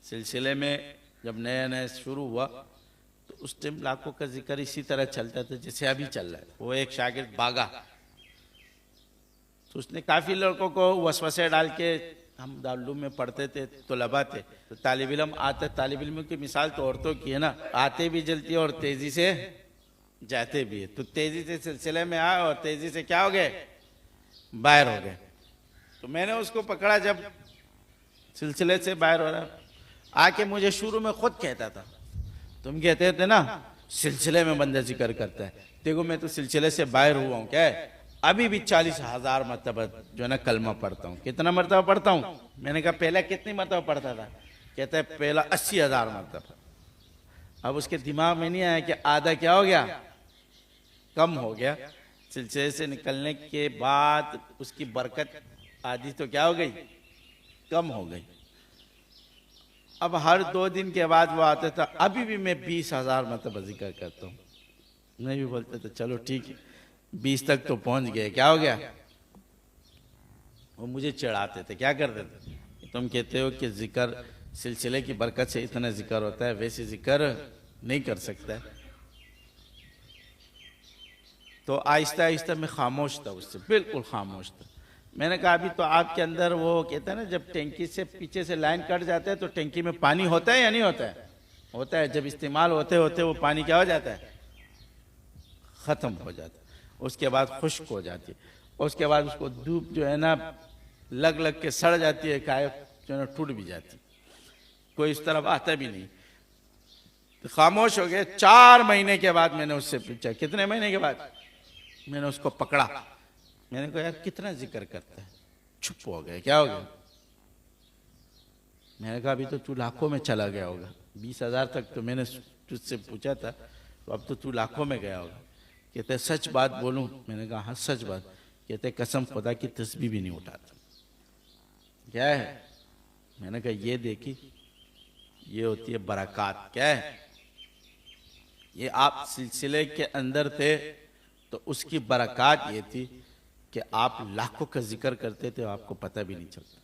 सिलसिले में जब नया नया शुरू हुआ तो उस टाइम लाखों का जिक्र इसी तरह चलता था जैसे अभी चल रहा है। वो एक शागिर्द भागा तो उसने काफ़ी लड़कों को वसवसे डाल के, हम दारुल में पढ़ते थे तो लबा थे, तो तालिब इल्म आते, तालिब इल्म की मिसाल तो औरतों की है ना, आते भी जल्दी और तेजी से जाते भी है। तो तेजी से सिलसिले में आए और तेजी से क्या हो गए, बाहर हो गए। तो मैंने उसको पकड़ा जब सिलसिले से बाहर हो रहा, आके मुझे शुरू में खुद कहता था, तुम कहते थे ना सिलसिले में बंदा जिक्र करता है, देखो मैं तो सिलसिले से बाहर हुआ हूँ, क्या है अभी भी 40,000 मरतबा जो है ना कलमा पढ़ता हूँ। कितना मरतबा पढ़ता हूँ? मैंने कहा पहले कितनी मरतबा पढ़ता था? कहता है पहला 80,000 मरतबा। अब उसके दिमाग में नहीं आया कि आधा क्या हो गया, कम हो गया। सिलसिले से निकलने के बाद उसकी बरकत आधी तो क्या हो गई, कम हो गई। अब हर 2 दिन के बाद वो आता था, अभी भी मैं 20,000 मतलब जिक्र करता हूँ। मैं भी बोलता था चलो ठीक है, 20 तक तो पहुंच गए, क्या हो गया। वो मुझे चिढ़ाते थे, क्या करते थे, तुम कहते हो कि जिक्र सिलसिले की बरकत से इतना जिक्र होता है, वैसे जिक्र नहीं कर सकता है। तो आहिस्ता आहिस्ता मैं खामोश था, उससे बिल्कुल खामोश था। मैंने कहा अभी तो आपके अंदर वो कहता है ना, जब टैंकी से पीछे से लाइन कट जाता है तो टैंकी में पानी होता है या नहीं होता है? होता है। जब इस्तेमाल होते होते वो पानी क्या हो जाता है, खत्म हो जाता है। उसके बाद खुश्क हो जाती है, उसके बाद उसको धूप जो है ना लग लग के सड़ जाती है, काय जो है ना टूट भी जाती, कोई इस तरफ आता भी नहीं। तो खामोश हो गए। 4 महीने के बाद मैंने उससे पूछा, कितने महीने के बाद मैंने उसको पकड़ा, मैंने कहा यार कितना जिक्र करता है? चुप हो गए, क्या हो गया? मैंने कहा अभी तो तू लाखों में चला गया होगा, 20,000 तक तो मैंने तुझसे पूछा था, तो अब तो तू लाखों में गया होगा। कहते सच बात बोलूं? मैंने कहा हाँ सच बात। कहते कसम खुदा की तस्बीह भी नहीं उठाता। क्या है? मैंने कहा ये देखी, ये होती है बरक़ात। क्या है ये? आप सिलसिले के अंदर थे तो उसकी बरक़ात ये थी कि आप लाखों का जिक्र करते थे, आपको पता भी नहीं चलता।